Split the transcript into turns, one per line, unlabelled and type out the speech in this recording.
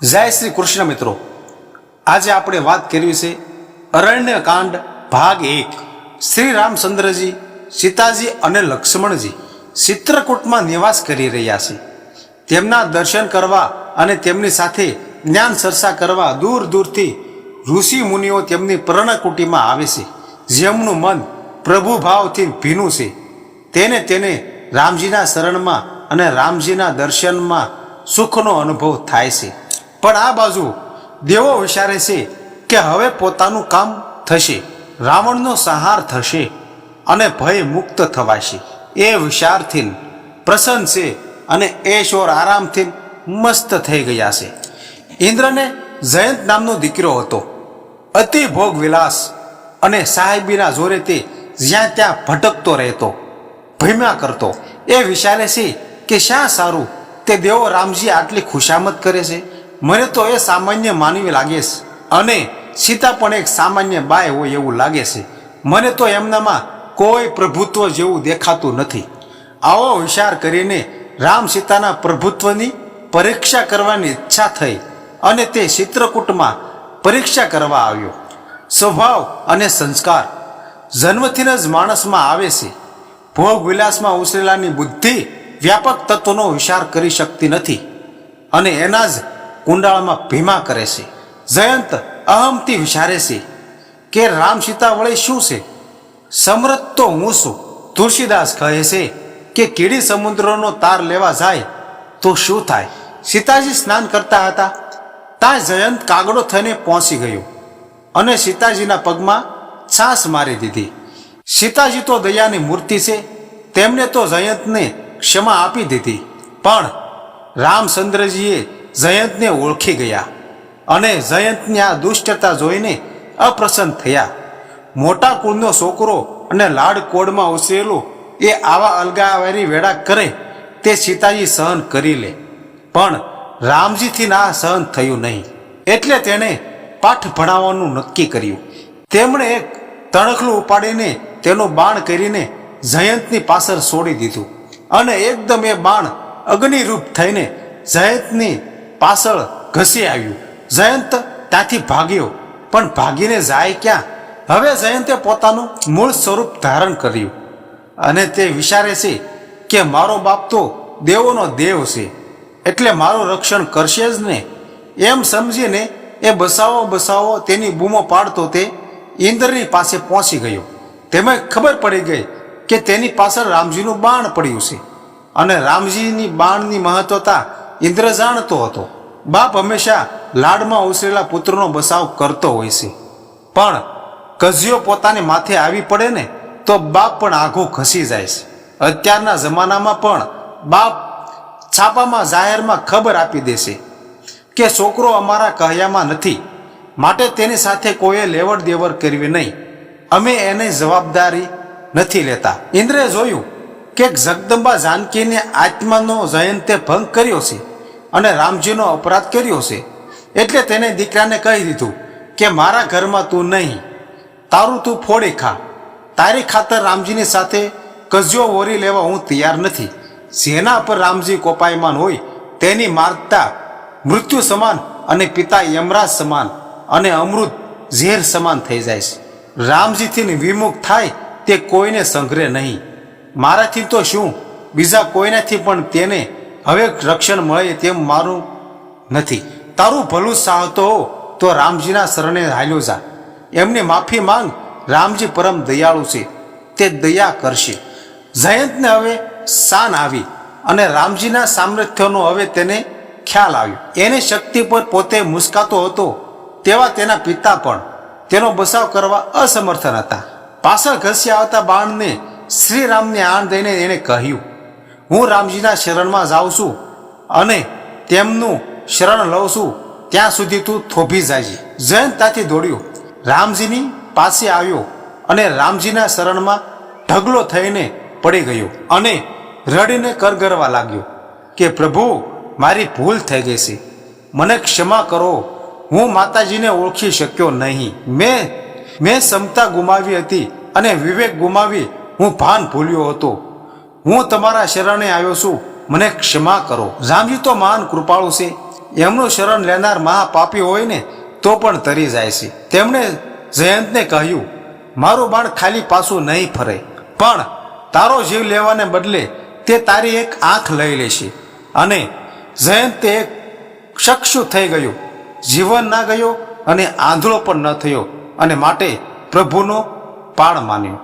જય શ્રી કૃષ્ણ મિત્રો, આજે આપણે વાત કરવી છે અરણ્યકાંડ ભાગ 1। શ્રી રામચંદ્રજી, સીતાજી અને લક્ષ્મણજી ચિત્રકૂટમાં નિવાસ કરી રહ્યા છે। તેમના દર્શન કરવા અને તેમની સાથે જ્ઞાન ચર્ચા કરવા દૂર દૂરથી ઋષિ મુનિઓ તેમની પર્ણકુટીમાં આવે છે। જેમનું મન પ્રભુ ભાવથી ભીનું છે તેને રામજીના શરણમાં અને રામજીના દર્શનમાં સુખનો અનુભવ થાય છે। પણ આ બાજુ દેવો વિચારે છે કે હવે પોતાનું કામ થશે, રાવણનો સંહાર થશે અને ભય મુક્ત થવાશે। એ વિચારથી પ્રસન્ન છે અને એશોર આરામથી મસ્ત થઈ ગયા છે। ઇન્દ્રને જયંત નામનો દીકરો હતો। અતિ ભોગ વિલાસ અને સાહેબીના જોરે તે જ્યાં ત્યાં ભટકતો રહેતો, ભમ્યા કરતો। એ વિચારે છે કે શા સારું તે દેવો રામજી આટલી ખુશામત કરે છે। મને તો એ સામાન્ય માનવી લાગે છે અને સીતા પણ એક સામાન્ય બાય હોય એવું લાગે છે। મને તો એમનામાં કોઈ પ્રભુત્વ જેવું દેખાતું નથી। આવો વિચાર કરીને રામ સીતાના પ્રભુત્વની પરીક્ષા કરવાની ઈચ્છા થઈ અને તે ચિત્રકૂટમાં પરીક્ષા કરવા આવ્યો। સ્વભાવ અને સંસ્કાર જન્મથી જ માણસમાં આવે છે। ભોગ વિલાસમાં ઉછરેલાની બુદ્ધિ વ્યાપક તત્વનો વિચાર કરી શકતી નથી અને એના જ કુંડાળામાં ભીમા કરે છે। જયંત અહમથી વિચારે છે કે રામ સીતા વળી શું છે? સમૃદ્ધ તો હું છું। તુલસીદાસ કહે છે કે કીડી સમુદ્રનો તાર લેવા જાય તો શું થાય? સીતાજી સ્નાન કરતા હતા ત્યાં જયંત કાગડો થઈને પહોંચી ગયો અને સીતાજીના પગમાં છાસ મારી દીધી। સીતાજી તો દયાની મૂર્તિ છે, તેમને તો જયંતને ક્ષમા આપી દીધી। પણ રામચંદ્રજીએ જયંતને ઓળખી ગયા અને જયંતની આ દુષ્ટતા જોઈને અપ્રસન્ન થયા। મોટા કુળનો છોકરો અને લાડકોડમાં ઉછરેલો એ આવા અલગાવારી વેડા કરે તે સીતાજી સહન કરી લે, પણ રામજીથી ના સહન થયું નહીં। એટલે તેણે પાઠ ભણાવવાનું નક્કી કર્યું। તેમણે એક તણખલું ઉપાડીને તેનું બાણ કરીને જયંતની પાછળ છોડી દીધું અને એકદમ એ બાણ અગ્નિરૂપ થઈને જયંતની પાછળ ઘસી આવ્યું। જયંત ત્યાંથી ભાગ્યો, પણ ભાગીને જાય ક્યાં? હવે જયંતે પોતાનું મૂળ સ્વરૂપ ધારણ કર્યું અને તે વિચારે છે કે મારો બાપ તો દેવોનો દેવ છે, એટલે મારું રક્ષણ કરશે જ ને। એમ સમજીને એ બસાવો તેની બૂમો પાડતો તે ઇન્દ્રની પાસે પહોંચી ગયો। તેમાં ખબર પડી ગઈ કે તેની પાછળ રામજીનું બાણ પડ્યું છે અને રામજીની બાણની મહત્વતા ઇન્દ્ર જાણતો હતો। બાપ હંમેશા લાડમાં ઉછરેલા પુત્રનો બસાવ કરતો હોય છે, પણ કજિયો પોતાને માથે આવી પડે ને તો બાપ પણ આઘો ખસી જાય છે। અત્યારના જમાનામાં પણ બાપ છાપામાં જાહેરમાં ખબર આપી દેશે કે છોકરો અમારા કહ્યામાં નથી, માટે તેની સાથે કોઈએ લેવડ દેવડ કરવી નહીં, અમે એને જવાબદારી નથી લેતા। ઇન્દ્રે જોયું કે જગદંબા જાનકીને આત્માનો જયંતે ભંગ કર્યો છે અને રામજીનો અપરાધ કર્યો છે, એટલે તેને દીકરાને કહી દીધું કે મારા ઘરમાં તું નહીં, તારું તું ફોડી ખા। તારી ખાતર રામજીની સાથે કજિયો વોરી લેવા હું તૈયાર નથી। જેના પર રામજી કોપાયમાન હોય તેની મારતા મૃત્યુ સમાન અને પિતા યમરાજ સમાન અને અમૃત ઝેર સમાન થઈ જાય છે। રામજીથી વિમુખ થાય તે કોઈને સંઘરે નહીં। મારાથી તો શું, બીજા કોઈનાથી પણ તેને હવે રક્ષણ મળે તેમ મારું નથી। તારું ભલું ચાહતો હો તો રામજીના શરણે હાલ્યો જા, એમની માફી માંગ। રામજી પરમ દયાળુ છે, તે દયા કરશે। જયંતને હવે શાન આવી અને રામજીના સામર્થ્યનો હવે તેને ખ્યાલ આવ્યો। એની શક્તિ પર પોતે મુસ્કાતો હતો તેવા તેના પિતા પણ તેનો બચાવ કરવા અસમર્થ હતા। પાછળ ઘસી આવતા બાણને શ્રી રામને આણ દઈને એણે કહ્યું, હું રામજીના શરણમાં જાઉં છું અને તેમનું શરણ લઉં છું, ત્યાં સુધી તું થોભી જાય। જયંત ત્યાંથી દોડ્યો, રામજીની પાસે આવ્યો અને રામજીના શરણમાં ઢગલો થઈને પડી ગયો અને રડીને કરગરવા લાગ્યો કે પ્રભુ, મારી ભૂલ થઈ ગઈ છે, મને ક્ષમા કરો। હું માતાજીને ઓળખી શક્યો નહીં। મેં ક્ષમતા ગુમાવી હતી અને વિવેક ગુમાવી હું ભાન ભૂલ્યો હતો। હું તમારા શરણે આવ્યો છું, મને ક્ષમા કરો। રામજી તો મહાન કૃપાળુ છે, એમનું શરણ લેનાર મહાપાપી હોય ને તો પણ તરી જાય છે. તેમણે જયંતને કહ્યું, મારું બાણ ખાલી પાછું નહીં ફરે, પણ તારો જીવ લેવાને બદલે તે તારી એક આંખ લઈ લેશે. અને જયંત તે એક ચક્ષુ થઈ ગયું, જીવન ના ગયો અને આંધળો પણ ન થયો, અને માટે પ્રભુનો પાળ માન્યો.